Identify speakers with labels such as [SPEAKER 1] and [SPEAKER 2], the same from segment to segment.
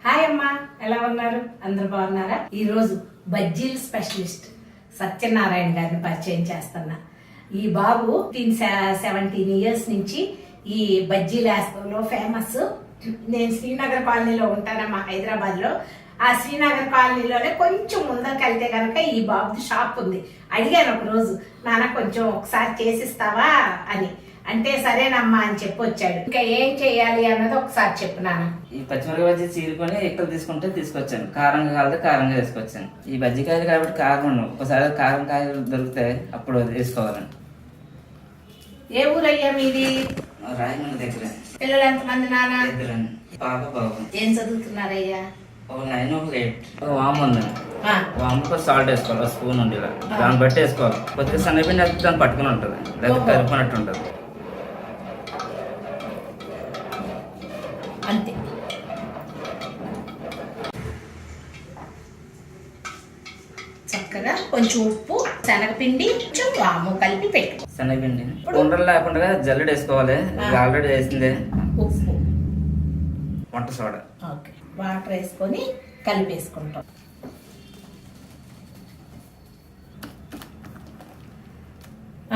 [SPEAKER 1] Hi అమ్మా, ఎలా ఉన్నారు? అందరు బాగున్నారా? ఈ రోజు బజ్జీల స్పెషలిస్ట్ సత్యనారాయణ గారిని పరిచయం చేస్తున్నా. ఈ బాబు 17 ఇయర్స్ నుంచి ఈ బజ్జీల వేస్తంలో ఫేమస్. నేను శ్రీనగర్ కాలనీలో ఉంటానమ్మా, హైదరాబాద్ లో. ఆ శ్రీనగర్ కాలనీలోనే కొంచెం ముందరికి వెళ్తే కనుక ఈ బాబుది షాప్ ఉంది. అడిగాను ఒక రోజు, నాన్న కొంచెం ఒకసారి చేసిస్తావా అని. అంటే సరేనమ్మా అని చెప్పొచ్చాడు. ఇంకా ఏం చేయాలి అన్నది ఒకసారి చెప్పు నాన్న.
[SPEAKER 2] ఈ పచ్చిమిరపకాయ బజ్జీ చీరుకొని ఎక్కడ తీసుకుంటే తీసుకొచ్చాను. కారంగా కాలితే కారంగా వేసుకొచ్చాను. ఈ బజ్జికాయలు కాబట్టి కారం ఉండవు. ఒకసారి కారం కాయలు దొరికితే అప్పుడు వేసుకోవాలండి.
[SPEAKER 1] ఏ ఊరయ్యా మీది?
[SPEAKER 2] రాయమండ్రి దగ్గర.
[SPEAKER 1] పిల్లలు ఎంతమంది నాన్న?
[SPEAKER 2] ఇద్దరండి, పాప బాబు.
[SPEAKER 1] ఏం చదువుతున్నారయ్యా?
[SPEAKER 2] ఒక 9 ఒక 8. వాము ఉందండి. వాముకు సాల్ట్ వేసుకోవాలి, ఒక స్పూన్ ఉంది. ఇలా దాన్ని బట్టి వేసుకోవాలి. కొద్దిగా సన్నపిండి అయితే దాన్ని పట్టుకుని ఉంటుంది, లేదా కలుపుకున్నట్టు ఉంటుంది.
[SPEAKER 1] అంతే. చక్కగా కొంచెం ఉప్పు, శనగపిండి, కొంచెం వాము కలిపి పెట్టు.
[SPEAKER 2] శనగపిండి ఉండలు లేకుండా జల్లెడ వేసుకోవాలి. ఆల్రెడీ వేసిందే.
[SPEAKER 1] ఉప్పు,
[SPEAKER 2] వంట సోడా,
[SPEAKER 1] ఓకే, వాటర్ వేసుకొని కలిపేసుకుంటాం.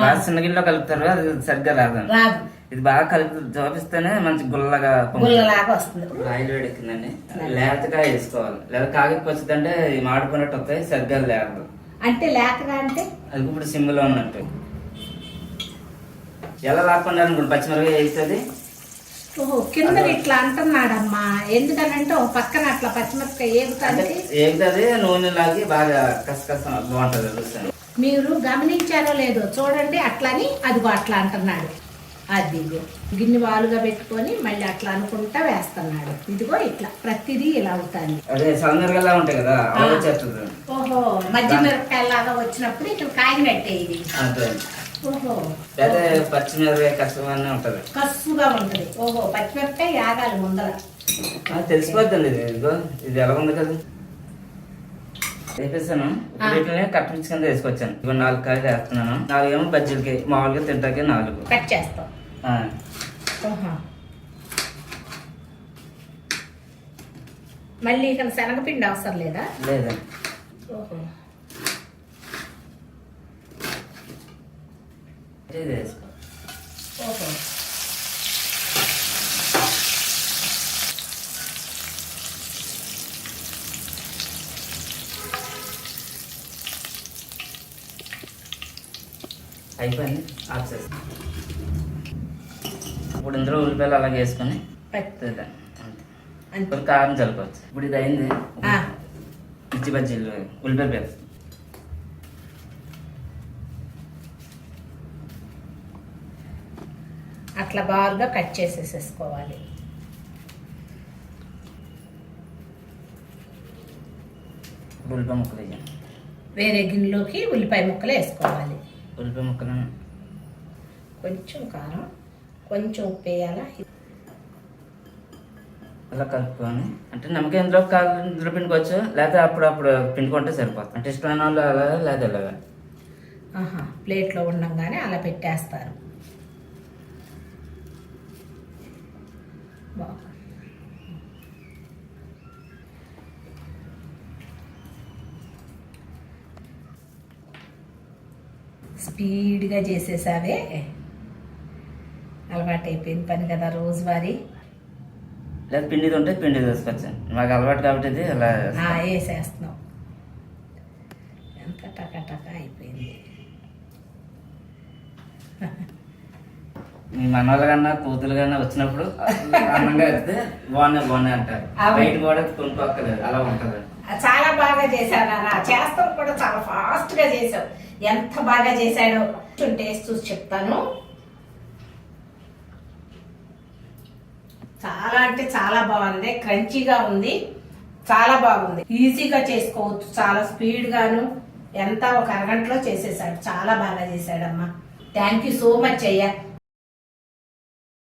[SPEAKER 2] బాగా చిన్నగిన్నెలో కలుపుతారు, అది సరిగ్గా రాదండి.
[SPEAKER 1] రాదు.
[SPEAKER 2] ఇది బాగా కలిపి చూపిస్తేనే మంచి గుల్లగా
[SPEAKER 1] గుల్లలాగా వస్తుంది.
[SPEAKER 2] ఆయిల్ వేడెక్కిందండి. లేతగా వేసుకోవాలి, లేదా కాగిపోతుందంటే మాడిపోయినట్టు వస్తాయి, సరిగ్గా లేదు.
[SPEAKER 1] అంటే లేతగా అంటే
[SPEAKER 2] అది ఇప్పుడు సిమ్లో ఉన్నట్టు. ఎలా లాక్కుండా అనుకోండి, పచ్చిమిరపకాయ వేస్తుంది.
[SPEAKER 1] ఓహో, కింద ఇట్లా అంటున్నాడమ్మా. ఎందుకనంటే ఒక పక్కన అట్లా పచ్చిమిరపకాయ
[SPEAKER 2] ఏగుతుంది, నూనె లాగి బాగా కసకస బాగుంటుంది రుచి.
[SPEAKER 1] మీరు గమనించారో లేదో చూడండి, అట్లని అదిగో అట్లా అంటున్నాడు. అదిగో గిన్నె వాలుగా పెట్టుకొని మళ్ళీ అట్లా అనుకుంటా వేస్తున్నాడు. ఇదిగో ఇట్లా ప్రతిదీ ఇలా అవుతుంది.
[SPEAKER 2] అదే సన్నరగా ఉంటాయి కదా,
[SPEAKER 1] ఓహో, మధ్య మిరపకాయలాగా వచ్చినప్పుడు ఇక్కడ కాగినట్టే ఇది. ఓహో,
[SPEAKER 2] పచ్చిమిరపకాయ కష్టంగానే ఉంటది,
[SPEAKER 1] కసుగా ఉంటది. ఓహో, పచ్చిమిరపకాయ యాగాలి ముందర.
[SPEAKER 2] తెలిసిపోద్దండి. ఇది ఎలా ఉంది కదా, వేపేసాను. వీటిని కట్టించి కింద వేసుకొచ్చాను. ఇవి 4 కాయలు వేస్తున్నాను. 4 ఏమో బజ్జీలకి, మామూలుగా తింటాకి 4
[SPEAKER 1] కట్ చేస్తాం. మళ్ళీ ఇక్కడ శనగపిండి అవసరం లేదా?
[SPEAKER 2] లేదండి.
[SPEAKER 1] ఓహో,
[SPEAKER 2] ఇది వేసుకో.
[SPEAKER 1] ఓహో,
[SPEAKER 2] అయిపోయింది, ఆఫ్ చేసి. ఇప్పుడు ఇందులో ఉల్లిపాయలు అలాగే వేసుకొని అంతే. కారం చల్లుకోవచ్చు. ఇప్పుడు ఇది అయింది. మిర్చి బజ్జీలు, ఉల్లిపాయ పేస్ట్.
[SPEAKER 1] అట్లా బాగా కట్ చేసేసేసుకోవాలి.
[SPEAKER 2] ఉల్లిపాయ ముక్కలు వేయాలి.
[SPEAKER 1] వేరే గిన్నెలోకి ఉల్లిపాయ ముక్కలు వేసుకోవాలి.
[SPEAKER 2] ఉల్లిపాయ ముక్కలు,
[SPEAKER 1] కొంచెం కారం, కొంచెం ఉప్పు వేయాలా.
[SPEAKER 2] అలా కలుపుకొని, అంటే నమ్మకం ఇందులో ఇందులో పిండుకోవచ్చు, లేకపోతే అప్పుడప్పుడు పిండుకుంటే సరిపోతుంది. అంటే ఇష్టమైన వాళ్ళు అలా, లేదా ఇలాగా.
[SPEAKER 1] ప్లేట్లో ఉండగానే అలా పెట్టేస్తారు. స్పీడ్గా చేసేసావే, అలవాటు అయిపోయింది పని కదా రోజువారీ.
[SPEAKER 2] లేదా పిండిది ఉంటే పిండి తీసుకొచ్చాను, మాకు అలవాటు కాబట్టి ఇది అలా
[SPEAKER 1] వేసేస్తున్నాం. ఎంత టకా అయిపోయింది.
[SPEAKER 2] మీ మనవాళ్ళ కన్నా కూతురు కన్నా వచ్చినప్పుడు అందంగా అయితే బాగున్నాయి అంటారు. బయట కూడా కొనుక్కోక్కలేదు, అలా ఉంటుంది.
[SPEAKER 1] చాలా బాగా చేశాడు. చేస్తాం కూడా చాలా ఫాస్ట్ గా చేసావు. ఎంత బాగా చేశాడో టేస్ట్ చూసి చెప్తాను. చాలా అంటే చాలా బాగుంది, క్రంచీగా ఉంది, చాలా బాగుంది. ఈజీగా చేసుకోవచ్చు, చాలా స్పీడ్ గాను. ఎంత ఒక అరగంటలో చేసేసాడు. చాలా బాగా చేశాడమ్మా. థ్యాంక్ యూ సో మచ్ అయ్యా.